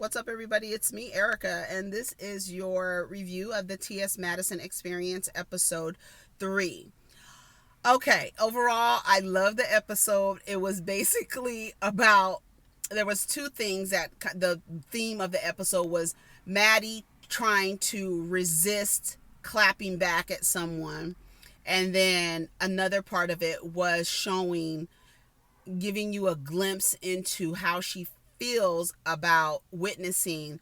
What's up, everybody? It's me, Erica, and this is your review of the T.S. Madison Experience, episode 3. Okay, overall, I love the episode. It was basically about, there was two things that the theme of the episode was Maddie trying to resist clapping back at someone, and then another part of it was giving you a glimpse into how she feels about witnessing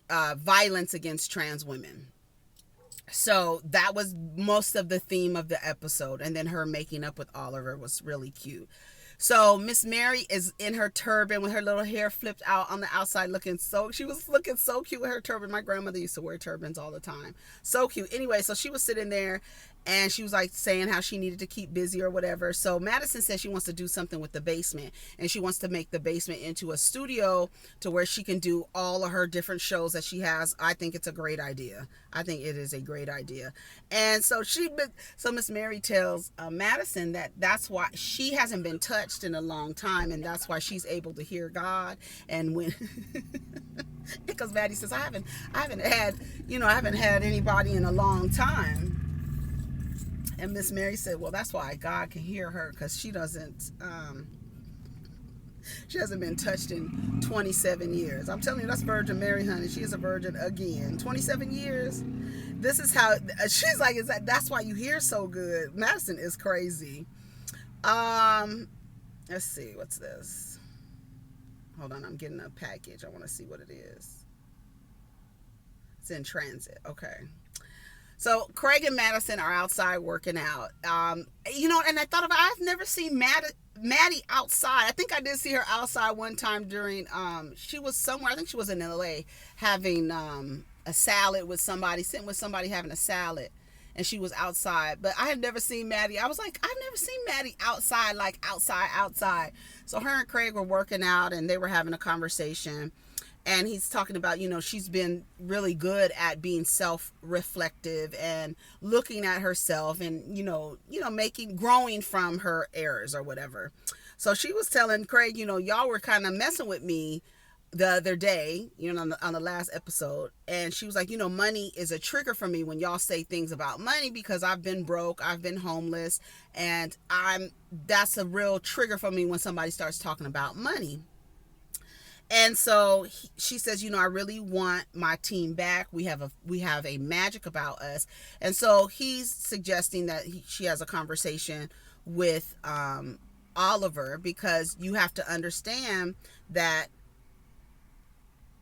violence against trans women. So that was most of the theme of the episode. And then her making up with Oliver was really cute. So Miss Mary is in her turban with her little hair flipped out on the outside, she was looking so cute with her turban. My grandmother used to wear turbans all the time. So cute. Anyway, so she was sitting there and she was like saying how she needed to keep busy or whatever. So Madison says she wants to do something with the basement, and she wants to make the basement into a studio to where she can do all of her different shows that she has. I think it's a great idea. I think it is a great idea. And so Miss Mary tells Madison that that's why she hasn't been touched in a long time, and that's why she's able to hear God. And when because Maddie says, I haven't had anybody in a long time. And Miss Mary said, well, that's why God can hear her, because she hasn't been touched in 27 years. I'm telling you, that's Virgin Mary, honey. She is a virgin again. 27 years. This is how she's like, that's why you hear so good. Madison is crazy. Let's see, what's this? Hold on, I'm getting a package. I want to see what it is. It's in transit. Okay. So Craig and Madison are outside working out. And I thought about, I've never seen Maddie outside. I think I did see her outside one time during, she was somewhere, I think she was in LA having a salad with somebody, sitting with somebody having a salad, and she was outside. But I had never seen Maddie. I was like, I've never seen Maddie outside, like outside. So her and Craig were working out and they were having a conversation. And he's talking about, she's been really good at being self-reflective and looking at herself and, growing from her errors or whatever. So she was telling Craig, y'all were kind of messing with me the other day, on the last episode. And she was like, money is a trigger for me when y'all say things about money, because I've been broke, I've been homeless, and that's a real trigger for me when somebody starts talking about money. And so she says, I really want my team back. We have a magic about us. And so he's suggesting that she has a conversation with Oliver, because you have to understand that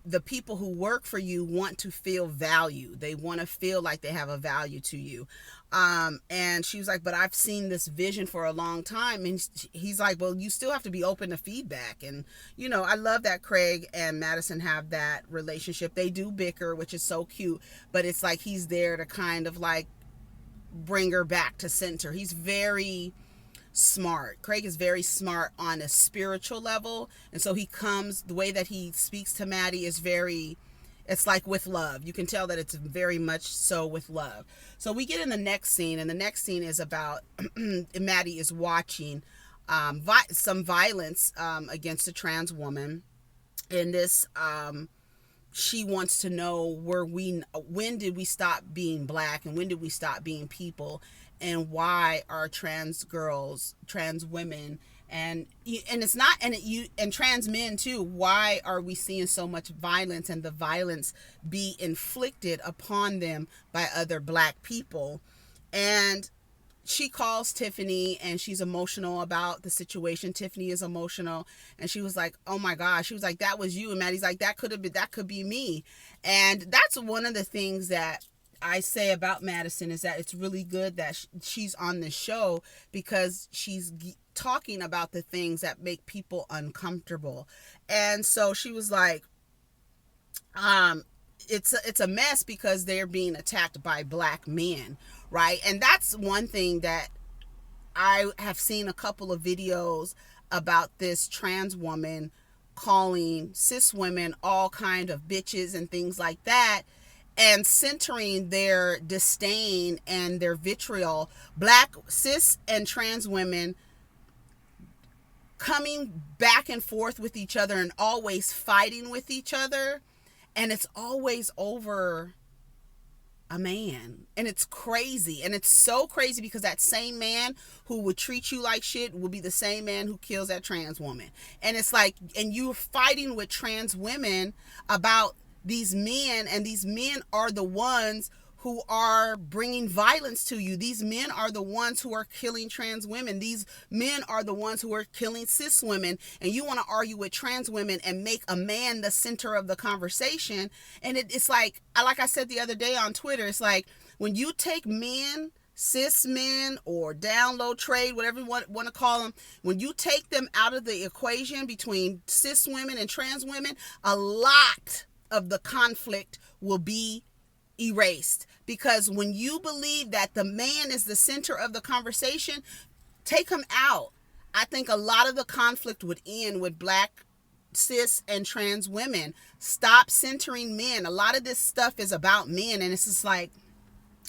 the people who work for you want to feel value. They want to feel like they have a value to you. And she was like, but I've seen this vision for a long time. And he's like, well, you still have to be open to feedback. And, I love that Craig and Madison have that relationship. They do bicker, which is so cute, but it's like he's there to kind of like bring her back to center. He's very smart. Craig is very smart on a spiritual level. And so the way that he speaks to Maddie is it's like with love. You can tell that it's very much so with love. So we get in the next scene, and the next scene is about Maddie is watching some violence against a trans woman. In this, she wants to know when did we stop being black, and when did we stop being people, and why are trans girls, trans women, and it's not, and trans men too, why are we seeing so much violence, and the violence be inflicted upon them by other black people? And she calls Tiffany, and she's emotional about the situation. Tiffany is emotional, and she was like, oh my gosh, she was like, that was you. And Maddie's like, that could be me. And that's one of the things that I say about Madison, is that it's really good that she's on this show, because she's talking about the things that make people uncomfortable. And so she was like, it's a mess because they're being attacked by black men, right? And that's one thing that I have seen a couple of videos about this trans woman calling cis women all kind of bitches and things like that, and centering their disdain and their vitriol. Black cis and trans women coming back and forth with each other and always fighting with each other, and it's always over a man. And it's crazy. And it's so crazy because that same man who would treat you like shit will be the same man who kills that trans woman. And it's like, and you're fighting with trans women about these men, and these men are the ones who are bringing violence to you. These men are the ones who are killing trans women. These men are the ones who are killing cis women. And you want to argue with trans women and make a man the center of the conversation. And it's like I said the other day on Twitter, it's like when you take men, cis men, or down low trade, whatever you want to call them, when you take them out of the equation between cis women and trans women, a lot of the conflict will be erased. Because when you believe that the man is the center of the conversation, take him out. I think a lot of the conflict would end with black, cis, and trans women. Stop centering men. A lot of this stuff is about men, and it's just like,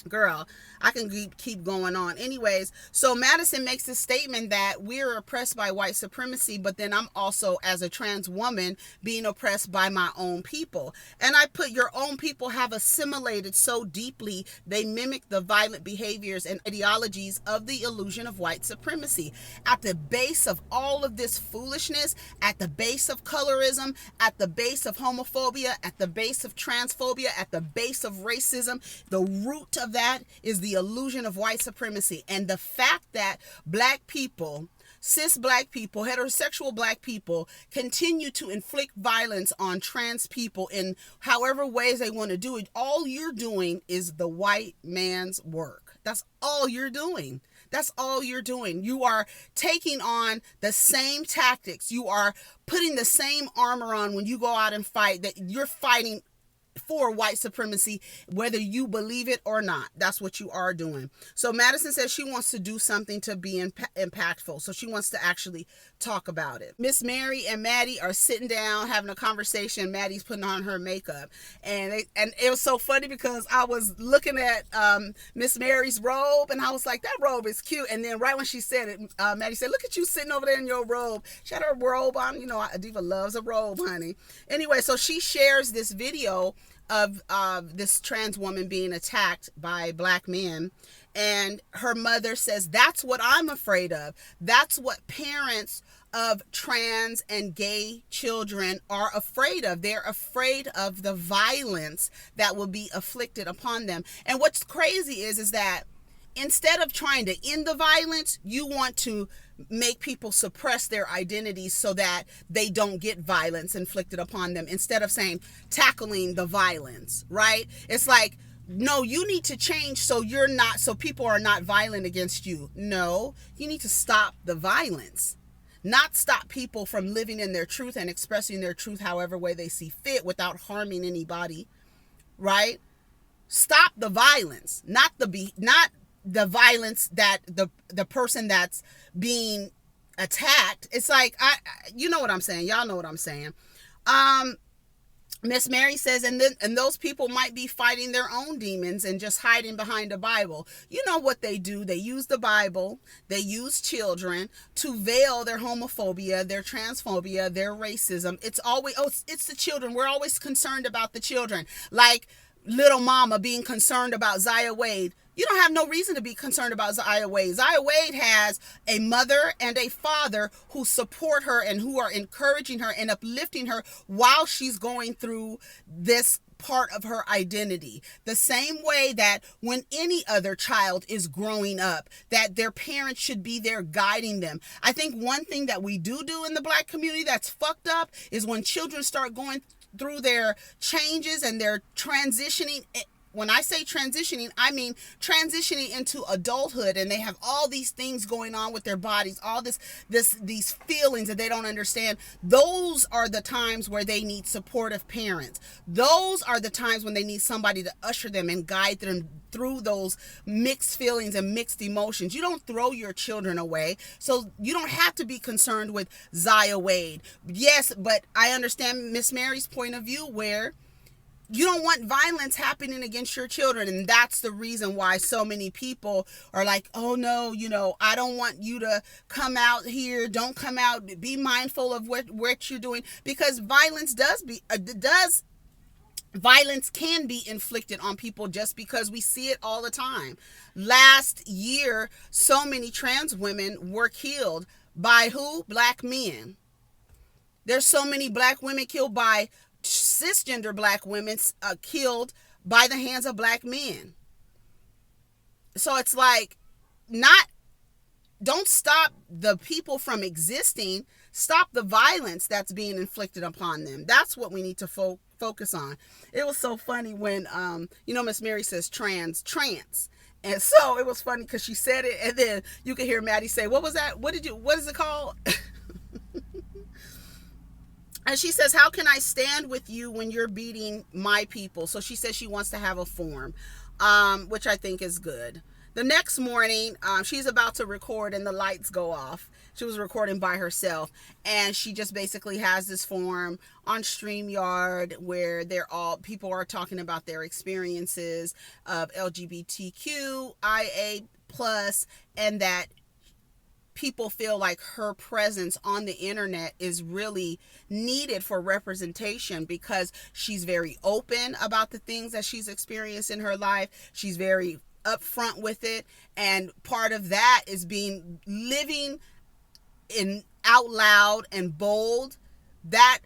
girl, I can keep going on. Anyways, so Madison makes this statement that we're oppressed by white supremacy, but then I'm also, as a trans woman, being oppressed by my own people. And I put, your own people have assimilated so deeply, they mimic the violent behaviors and ideologies of the illusion of white supremacy. At the base of all of this foolishness, at the base of colorism, at the base of homophobia, at the base of transphobia, at the base of racism, the root of that is the illusion of white supremacy. And the fact that black people, cis black people, heterosexual black people, continue to inflict violence on trans people in however ways they want to do it, all you're doing is the white man's work. That's all you're doing. That's all you're doing. You are taking on the same tactics. You are putting the same armor on when you go out and fight, that you're fighting for white supremacy, whether you believe it or not. That's what you are doing. So Madison says she wants to do something to be impactful. So she wants to actually talk about it. Miss Mary and Maddie are sitting down having a conversation. Maddie's putting on her makeup, and it was so funny because I was looking at Miss Mary's robe, and I was like, that robe is cute. And then right when she said it, Maddie said, look at you sitting over there in your robe. She had her robe on. You know, Diva loves a robe, honey. Anyway, so she shares this video of this trans woman being attacked by black men, and her mother says, that's what I'm afraid of. That's what parents of trans and gay children are afraid of. They're afraid of the violence that will be afflicted upon them. And what's crazy is that instead of trying to end the violence, you want to make people suppress their identities so that they don't get violence inflicted upon them, instead of saying tackling the violence, right? It's like, no, you need to change so people are not violent against you. No, you need to stop the violence, not stop people from living in their truth and expressing their truth however way they see fit without harming anybody, right? Stop the violence, not the violence that the person that's being attacked. It's like, you know what I'm saying. Y'all know what I'm saying. Miss Mary says, and those people might be fighting their own demons and just hiding behind the Bible. You know what they do? They use the Bible, they use children to veil their homophobia, their transphobia, their racism. It's always, it's the children. We're always concerned about the children. Like little mama being concerned about Zaya Wade. You don't have no reason to be concerned about Zaya Wade. Zaya Wade has a mother and a father who support her and who are encouraging her and uplifting her while she's going through this part of her identity. The same way that when any other child is growing up, that their parents should be there guiding them. I think one thing that we do in the black community that's fucked up is when children start going through their changes and their transitioning. When I say transitioning, I mean transitioning into adulthood, and they have all these things going on with their bodies, all these feelings that they don't understand. Those are the times where they need supportive parents. Those are the times when they need somebody to usher them and guide them through those mixed feelings and mixed emotions. You don't throw your children away, so you don't have to be concerned with Zaya Wade. Yes, but I understand Miss Mary's point of view where you don't want violence happening against your children. And that's the reason why so many people are like, oh no, I don't want you to come out here. Don't come out. Be mindful of what you're doing, because violence can be inflicted on people just because we see it all the time. Last year, so many trans women were killed by who? Black men. There's so many black women killed by cisgender black women, killed by the hands of black men. So it's like, don't stop the people from existing. Stop the violence that's being inflicted upon them. That's what we need to focus on. It was so funny when, Miss Mary says trans. And so it was funny because she said it, and then you could hear Maddie say, what was that? What is it called? And she says, how can I stand with you when you're beating my people? So she says she wants to have a form, which I think is good. The next morning, she's about to record and the lights go off. She was recording by herself, and she just basically has this forum on StreamYard where people are talking about their experiences of LGBTQIA+, and that people feel like her presence on the internet is really needed for representation, because she's very open about the things that she's experienced in her life. She's very upfront with it, and part of that is living in out loud and bold. That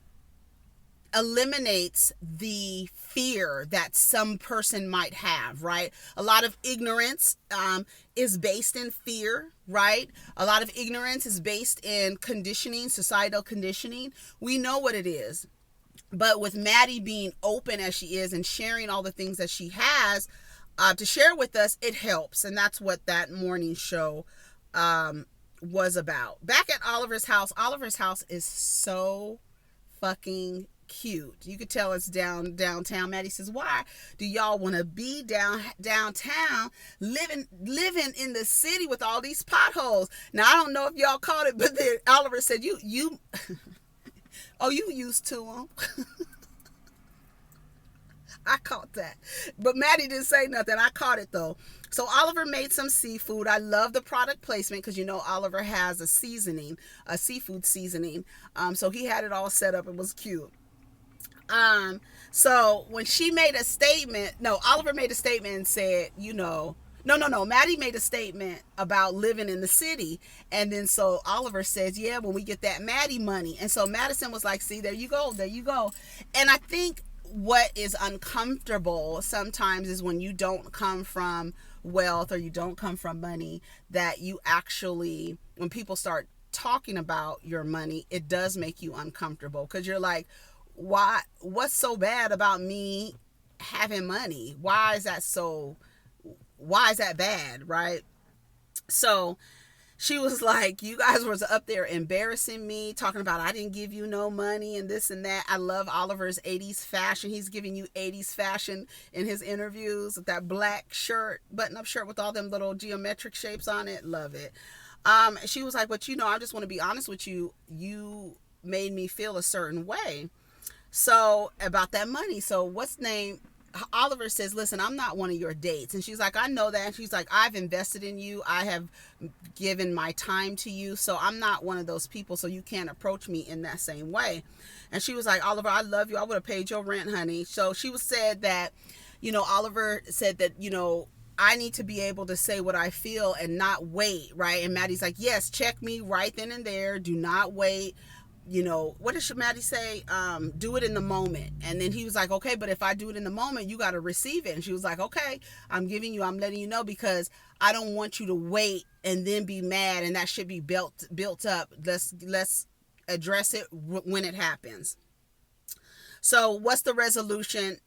eliminates the fear that some person might have, right? A lot of ignorance is based in fear, right? A lot of ignorance is based in conditioning, societal conditioning. We know what it is. But with Maddie being open as she is and sharing all the things that she has to share with us, it helps. And that's what that morning show was about. Back at Oliver's house is so fucking cute. You could tell it's downtown. Maddie says, why do y'all want to be downtown living in the city with all these potholes? Now, I don't know if y'all caught it, but then Oliver said, you oh, you used to them. I caught that. But Maddie didn't say nothing. I caught it though. So Oliver made some seafood. I love the product placement because Oliver has a seafood seasoning. So he had it all set up. It was cute. So when she made a statement, Oliver made a statement and said, no, Maddie made a statement about living in the city. And then so Oliver says, yeah, when we get that Maddie money. And so Madison was like, see, there you go. And I think what is uncomfortable sometimes is when you don't come from wealth or you don't come from money, that you actually, when people start talking about your money, it does make you uncomfortable, because you're like, what's so bad about me having money? Why is that bad, right? So she was like, you guys was up there embarrassing me, talking about I didn't give you no money and this and that. I love Oliver's 80s fashion. He's giving you 80s fashion in his interviews with that black shirt, button-up shirt with all them little geometric shapes on it. Love it. She was like, but I just want to be honest with you. You made me feel a certain way. So about that money. So Oliver says, listen, I'm not one of your dates. And she's like, I know that. And she's like, I've invested in you. I have given my time to you. So I'm not one of those people. So you can't approach me in that same way. And she was like, Oliver, I love you. I would have paid your rent, honey. So said that, Oliver said that, I need to be able to say what I feel and not wait, right? And Maddie's like, yes, check me right then and there. Do not wait. What does Maddie say? Do it in the moment. And then he was like, okay, but if I do it in the moment, you got to receive it. And she was like, okay, I'm letting you know, because I don't want you to wait and then be mad, and that should be built up. Let's address it when it happens. So what's the resolution?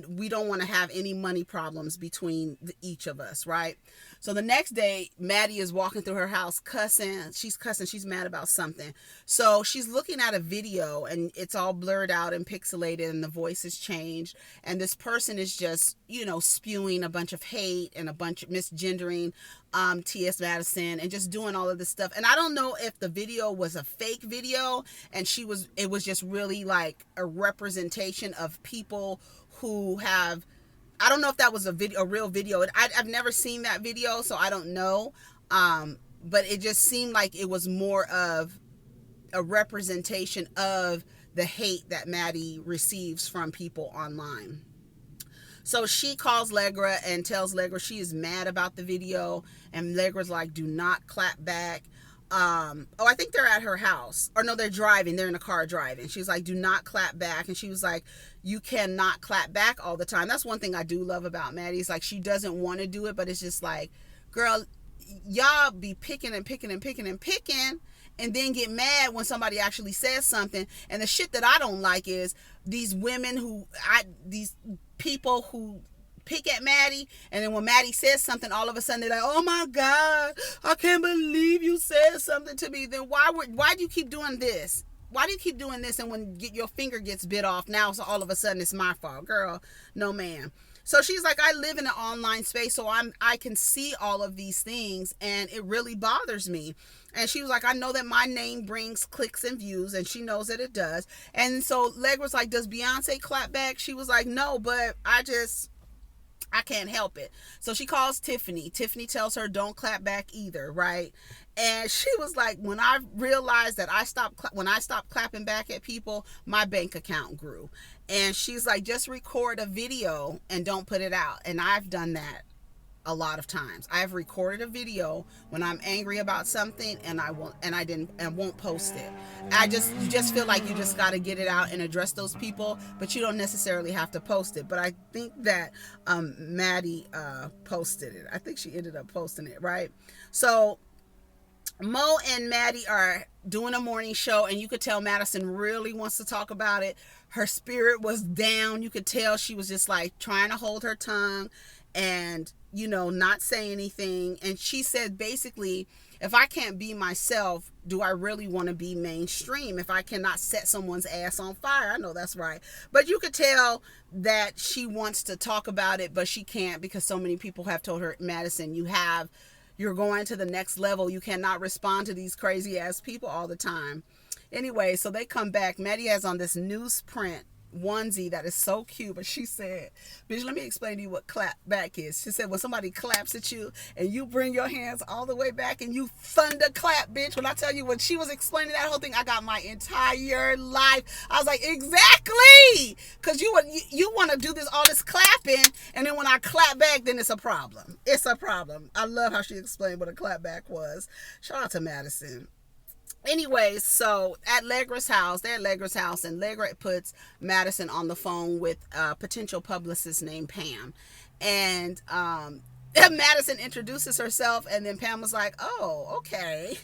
We don't want to have any money problems between each of us, right? So the next day, Maddie is walking through her house cussing. She's cussing. She's mad about something. So she's looking at a video, and it's all blurred out and pixelated, and the voice is changed. And this person is just, spewing a bunch of hate and a bunch of misgendering T.S. Madison and just doing all of this stuff. And I don't know if the video was a fake video and it was just really like a representation representation of people who have, I don't know if that was a real video. I've never seen that video, so I don't know. But it just seemed like it was more of a representation of the hate that Maddie receives from people online. So she calls Legra and tells Legra she is mad about the video, and Legra's like, do not clap back. I think they're at her house, or no, they're driving, they're in a car driving. She's like, do not clap back. And she was like, you cannot clap back all the time. That's one thing I do love about Maddie. It's like, she doesn't want to do it, but it's just like, girl, y'all be picking and picking and picking and picking, and then get mad when somebody actually says something. And the shit that I don't like is these women these people who pick at Maddie, and then when Maddie says something, all of a sudden they're like, oh my God, I can't believe you said something to me. Then why do you keep doing this? Why do you keep doing this? And when your finger gets bit off, now so all of a sudden it's my fault. Girl, no ma'am. So she's like, I live in an online space, so I can see all of these things, and it really bothers me. And she was like, I know that my name brings clicks and views, and she knows that it does. And so Leg was like, does Beyonce clap back? She was like, no, but I can't help it. So she calls Tiffany. Tiffany tells her, don't clap back either, right? And she was like, when I realized that when I stopped clapping back at people, my bank account grew. And she's like, just record a video and don't put it out. And I've done that a lot of times. I've recorded a video when I'm angry about something, and I won't post it. You just feel like you just got to get it out and address those people, but you don't necessarily have to post it. But I think that Maddie posted it. I think she ended up posting it, right? So Mo and Maddie are doing a morning show, and you could tell Madison really wants to talk about it. Her spirit was down. You could tell she was just like trying to hold her tongue and, not say anything. And she said, basically, if I can't be myself, do I really want to be mainstream? If I cannot set someone's ass on fire, I know that's right. But you could tell that she wants to talk about it, but she can't, because so many people have told her, Madison, you're going to the next level. You cannot respond to these crazy ass people all the time. Anyway, so they come back. Maddie has on this newsprint onesie that is so cute, but she said, bitch, let me explain to you what clap back is. She said, when somebody claps at you and you bring your hands all the way back and you thunder clap, bitch. When I tell you, when she was explaining that whole thing, I got my entire life. I was like, exactly, because you want to do all this clapping, and then when I clap back, then it's a problem. It's a problem. I love how she explained what a clap back was. Shout out to Madison. Anyways, so they're at Legra's house, and Legra puts Madison on the phone with a potential publicist named Pam. And Madison introduces herself, and then Pam was like, oh, okay.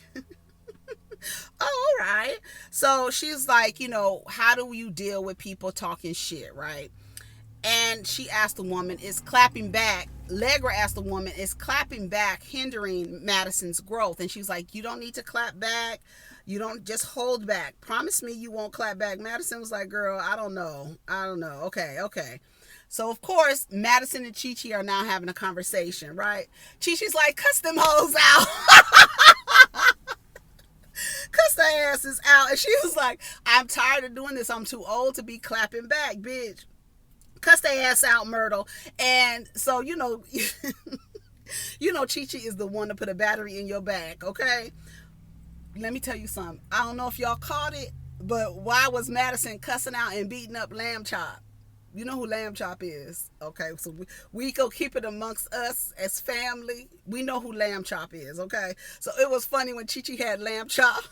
Oh, all right. So she's like, how do you deal with people talking shit, right? And she asked the woman, is clapping back, Legra asked the woman, is clapping back hindering Madison's growth? And she's like, you don't need to clap back. You don't, just hold back. Promise me you won't clap back. Madison was like, girl, I don't know. Okay. So, of course, Madison and Chi-Chi are now having a conversation, right? Chi-Chi's like, cuss them hoes out. Cuss their asses out. And she was like, I'm tired of doing this. I'm too old to be clapping back, bitch. Cuss their ass out, Myrtle. And so, Chi-Chi is the one to put a battery in your back, okay? Let me tell you something. I don't know if y'all caught it, but why was Madison cussing out and beating up Lamb Chop? You know who Lamb Chop is, okay? So we go keep it amongst us as family. We know who Lamb Chop is, okay? So it was funny when Chi-Chi had Lamb Chop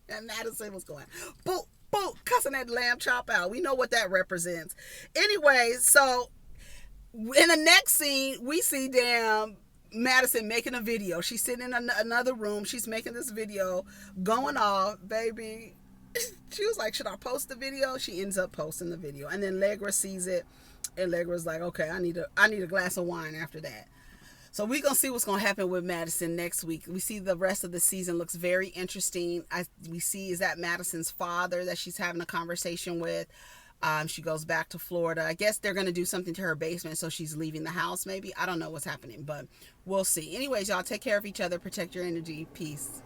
and Madison was going, boop, boop, cussing that Lamb Chop out. We know what that represents. Anyway, so in the next scene, we see Madison making a video. She's sitting in another room. She's making this video, going off, baby. She was like, should I post the video? She ends up posting the video. And then Legra sees it, and Legra's like, okay, I need a glass of wine after that. So we're going to see what's going to happen with Madison next week. We see the rest of the season looks very interesting. We see is that Madison's father that she's having a conversation with. She goes back to Florida. I guess they're going to do something to her basement, so she's leaving the house maybe. I don't know what's happening, but we'll see. Anyways, y'all take care of each other. Protect your energy. Peace.